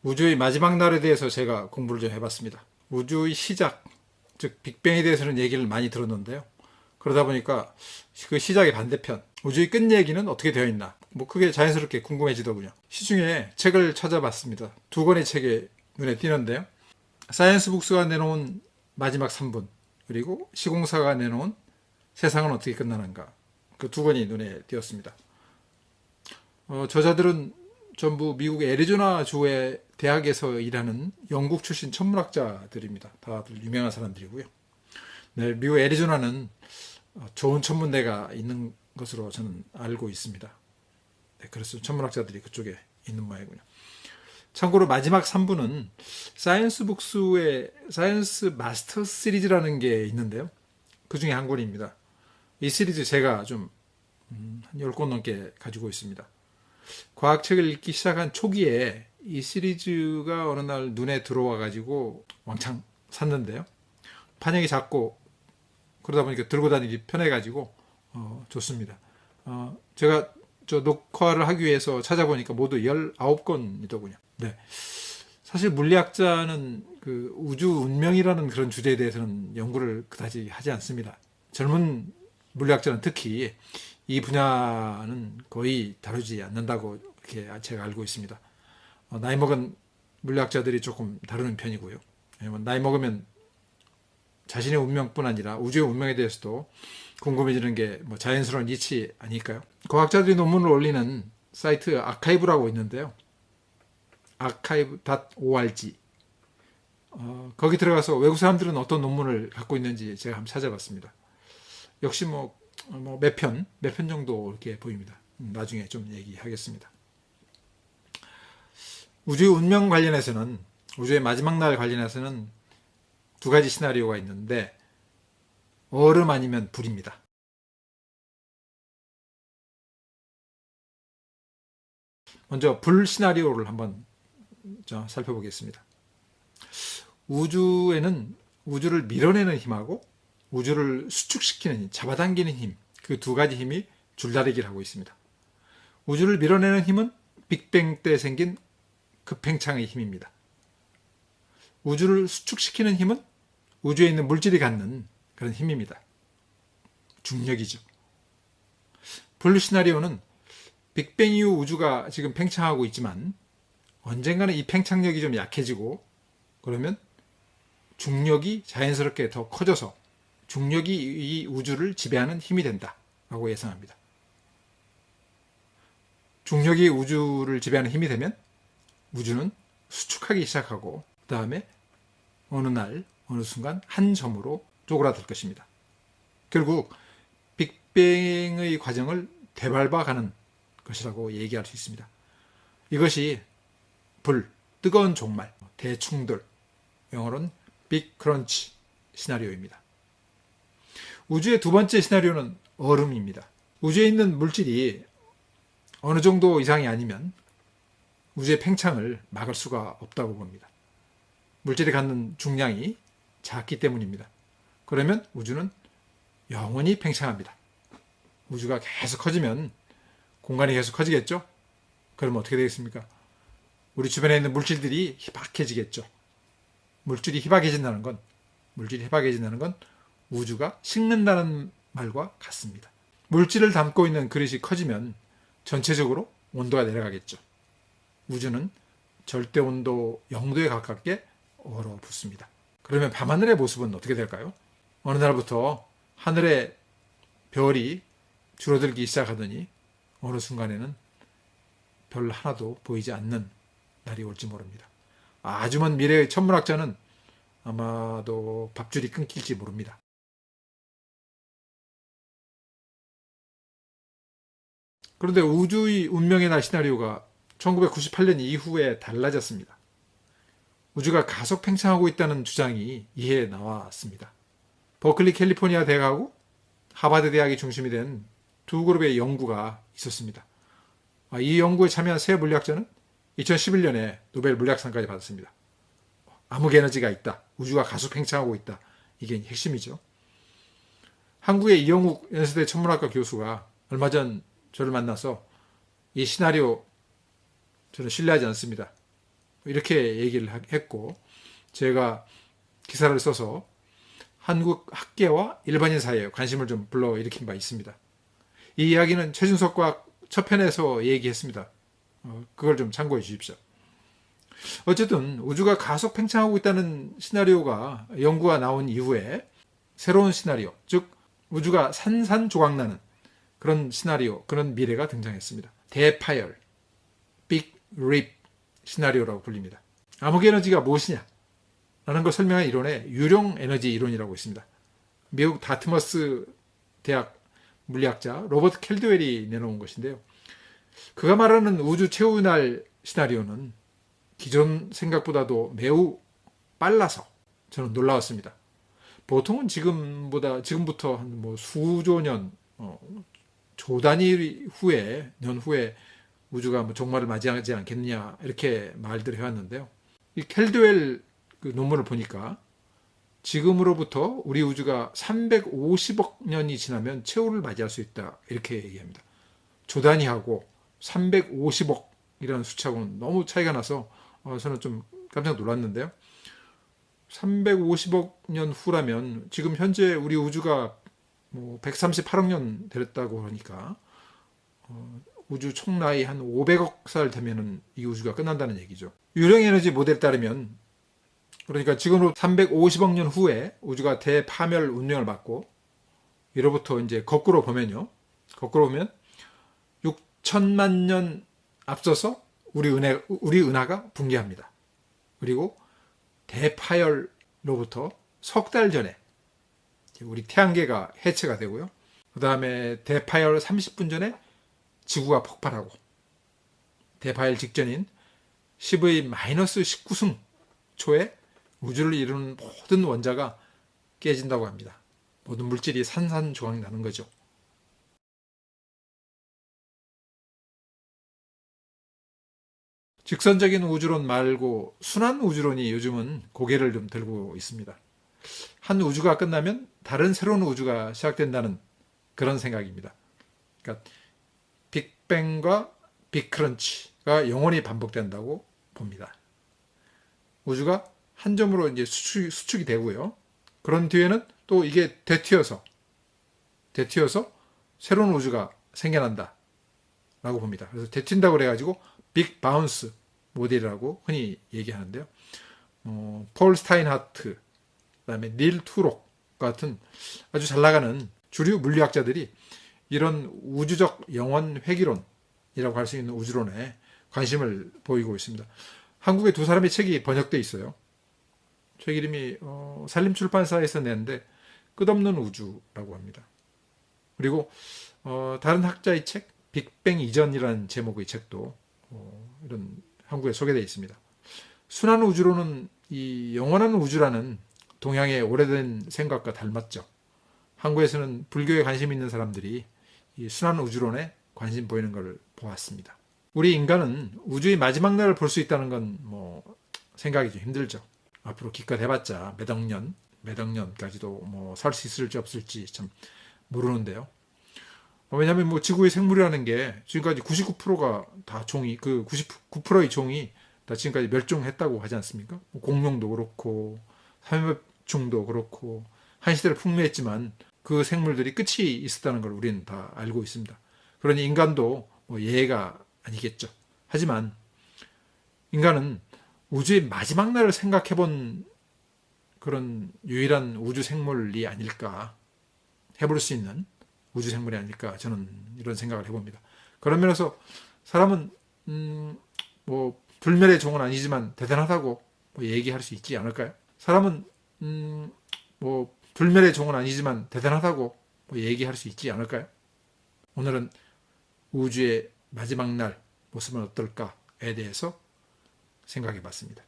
우주의 마지막 날에 대해서 제가 공부를 좀 해봤습니다. 우주의 시작, 즉 빅뱅에 대해서는 얘기를 많이 들었는데요. 그러다 보니까 그 시작의 반대편, 우주의 끝 얘기는 어떻게 되어 있나, 그게 자연스럽게 궁금해지더군요. 시중에 책을 찾아봤습니다. 두 권의 책에 눈에 띄는데요. 사이언스 북스가 내놓은 마지막 3분, 그리고 시공사가 내놓은 세상은 어떻게 끝나는가, 그 두 권이 눈에 띄었습니다. 저자들은 전부 미국 애리조나 주의 대학에서 일하는 영국 출신 천문학자들입니다. 다들 유명한 사람들이고요. 네, 미국 애리조나는 좋은 천문대가 있는 것으로 저는 알고 있습니다. 네, 그래서 천문학자들이 그쪽에 있는 모양이군요. 참고로 마지막 3부는 사이언스 북스의 사이언스 마스터 시리즈라는 게 있는데요. 그 중에 한 권입니다. 이 시리즈 제가 좀 한 10권 넘게 가지고 있습니다. 과학책을 읽기 시작한 초기에 이 시리즈가 어느 날 눈에 들어와 가지고 왕창 샀는데요. 판형이 작고 그러다 보니까 들고 다니기 편해 가지고 좋습니다. 제가 저 녹화를 하기 위해서 찾아보니까 모두 19권이더군요. 네. 사실 물리학자는 그 우주 운명이라는 그런 주제에 대해서는 연구를 그다지 하지 않습니다. 젊은 물리학자는 특히 이 분야는 거의 다루지 않는다고 이렇게 제가 알고 있습니다. 나이 먹은 물리학자들이 조금 다루는 편이고요. 왜냐면 나이 먹으면 자신의 운명뿐 아니라 우주의 운명에 대해서도 궁금해지는 게 자연스러운 이치 아닐까요? 과학자들이 논문을 올리는 사이트 아카이브라고 있는데요. archive.org. 거기 들어가서 외국 사람들은 어떤 논문을 갖고 있는지 제가 한번 찾아봤습니다. 역시 몇 편 정도 이렇게 보입니다. 나중에 좀 얘기하겠습니다. 우주의 운명 관련해서는, 우주의 마지막 날 관련해서는 두 가지 시나리오가 있는데, 얼음 아니면 불입니다. 먼저 불 시나리오를 한번 살펴보겠습니다. 우주에는 우주를 밀어내는 힘하고 우주를 수축시키는 힘, 잡아당기는 힘, 그 두 가지 힘이 줄다리기를 하고 있습니다. 우주를 밀어내는 힘은 빅뱅 때 생긴 급팽창의 힘입니다. 우주를 수축시키는 힘은 우주에 있는 물질이 갖는 그런 힘입니다. 중력이죠. 불 시나리오는 빅뱅 이후 우주가 지금 팽창하고 있지만 언젠가는 이 팽창력이 좀 약해지고 그러면 중력이 자연스럽게 더 커져서 중력이 이 우주를 지배하는 힘이 된다라고 예상합니다. 중력이 우주를 지배하는 힘이 되면 우주는 수축하기 시작하고 그 다음에 어느 날 어느 순간 한 점으로 쪼그라들 것입니다. 결국 빅뱅의 과정을 되밟아가는 것이라고 얘기할 수 있습니다. 이것이 불, 뜨거운 종말, 대충돌, 영어로는 빅 크런치 시나리오입니다. 우주의 두 번째 시나리오는 얼음입니다. 우주에 있는 물질이 어느 정도 이상이 아니면 우주의 팽창을 막을 수가 없다고 봅니다. 물질이 갖는 중량이 작기 때문입니다. 그러면 우주는 영원히 팽창합니다. 우주가 계속 커지면 공간이 계속 커지겠죠? 그러면 어떻게 되겠습니까? 우리 주변에 있는 물질들이 희박해지겠죠. 물질이 희박해진다는 건 우주가 식는다는 말과 같습니다. 물질을 담고 있는 그릇이 커지면 전체적으로 온도가 내려가겠죠. 우주는 절대 온도 0도에 가깝게 얼어붙습니다. 그러면 밤하늘의 모습은 어떻게 될까요? 어느 날부터 하늘에 별이 줄어들기 시작하더니 어느 순간에는 별 하나도 보이지 않는 날이 올지 모릅니다. 아주 먼 미래의 천문학자는 아마도 밥줄이 끊길지 모릅니다. 그런데 우주의 운명의 날 시나리오가 1998년 이후에 달라졌습니다. 우주가 가속 팽창하고 있다는 주장이 이에 나왔습니다. 버클리 캘리포니아 대학하고 하버드 대학이 중심이 된 두 그룹의 연구가 있었습니다. 이 연구에 참여한 세 물리학자는 2011년에 노벨 물리학상까지 받았습니다. 암흑 에너지가 있다. 우주가 가속 팽창하고 있다. 이게 핵심이죠. 한국의 이영욱 연세대 천문학과 교수가 얼마 전 저를 만나서 이 시나리오 저는 신뢰하지 않습니다. 이렇게 얘기를 했고, 제가 기사를 써서 한국 학계와 일반인 사이에 관심을 좀 불러일으킨 바 있습니다. 이 이야기는 최준석 과학 첫 편에서 얘기했습니다. 그걸 좀 참고해 주십시오. 어쨌든 우주가 가속 팽창하고 있다는 시나리오가 연구가 나온 이후에 새로운 시나리오, 즉 우주가 산산조각나는 그런 시나리오, 그런 미래가 등장했습니다. 대파열, 빅 립 시나리오라고 불립니다. 암흑 에너지가 무엇이냐? 라는 걸 설명한 이론에 유령 에너지 이론이라고 있습니다. 미국 다트머스 대학 물리학자 로버트 캘드웰이 내놓은 것인데요. 그가 말하는 우주 최후날 시나리오는 기존 생각보다도 매우 빨라서 저는 놀라웠습니다. 보통은 지금부터 한 뭐 수조 년, 조 단위 후에, 년 후에 우주가 뭐 종말을 맞이하지 않겠느냐, 이렇게 말들을 해왔는데요. 이 캘드웰 그 논문을 보니까 지금으로부터 우리 우주가 350억 년이 지나면 최후를 맞이할 수 있다, 이렇게 얘기합니다. 조 단위하고 350억이라는 숫자하고는 너무 차이가 나서 저는 좀 깜짝 놀랐는데요. 350억 년 후라면 지금 현재 우리 우주가 뭐 138억 년 됐다고 하니까 우주 총 나이 한 500억 살 되면은 이 우주가 끝난다는 얘기죠. 유령 에너지 모델에 따르면, 그러니까 지금으로 350억 년 후에 우주가 대파멸 운명을 맞고, 이로부터 이제 거꾸로 보면 6천만 년 앞서서 우리 은하가 붕괴합니다. 그리고 대파열로부터 석 달 전에 우리 태양계가 해체가 되고요. 그 다음에 대파열 30분 전에 지구가 폭발하고, 대파열 직전인 10의 마이너스 19승 초에 우주를 이루는 모든 원자가 깨진다고 합니다. 모든 물질이 산산조각 나는 거죠. 직선적인 우주론 말고 순환 우주론이 요즘은 고개를 좀 들고 있습니다. 한 우주가 끝나면 다른 새로운 우주가 시작된다는 그런 생각입니다. 그러니까 빅뱅과 빅크런치가 영원히 반복된다고 봅니다. 우주가 한 점으로 이제 수축이 되고요. 그런 뒤에는 또 이게 되튀어서 새로운 우주가 생겨난다 라고 봅니다. 그래서 되튄다고 그래가지고 빅 바운스 모델이라고 흔히 얘기하는데요. 폴 스타인하트, 그다음에 닐 투록 같은 아주 잘 나가는 주류 물리학자들이 이런 우주적 영원 회귀론이라고 할 수 있는 우주론에 관심을 보이고 있습니다. 한국에 두 사람의 책이 번역돼 있어요. 책 이름이 산림출판사에서 냈는데 끝없는 우주라고 합니다. 그리고 다른 학자의 책 빅뱅 이전이라는 제목의 책도 이런 한국에 소개되어 있습니다. 순환 우주론은 이 영원한 우주라는 동양의 오래된 생각과 닮았죠. 한국에서는 불교에 관심 있는 사람들이 이 순환 우주론에 관심 보이는 걸 보았습니다. 우리 인간은 우주의 마지막 날을 볼 수 있다는 건 뭐 생각이 좀 힘들죠. 앞으로 기껏 해봤자 몇 억 년까지도 뭐 살 수 있을지 없을지 참 모르는데요. 왜냐하면 뭐 지구의 생물이라는 게 지금까지 99%가 다 그 99%의 종이 다 지금까지 멸종했다고 하지 않습니까? 공룡도 그렇고 삼엽충도 그렇고 한 시대를 풍미했지만 그 생물들이 끝이 있었다는 걸 우리는 다 알고 있습니다. 그러니 인간도 뭐 예외가 아니겠죠. 하지만 인간은 우주의 마지막 날을 생각해 본 그런 유일한 우주 생물이 아닐까, 해볼 수 있는 우주 생물이 아닐까, 저는 이런 생각을 해봅니다. 그런 면에서 사람은 뭐 불멸의 종은 아니지만 대단하다고 뭐 얘기할 수 있지 않을까요? 사람은 뭐 불멸의 종은 아니지만 대단하다고 뭐 얘기할 수 있지 않을까요? 오늘은 우주의 마지막 날 모습은 어떨까에 대해서 생각해 봤습니다.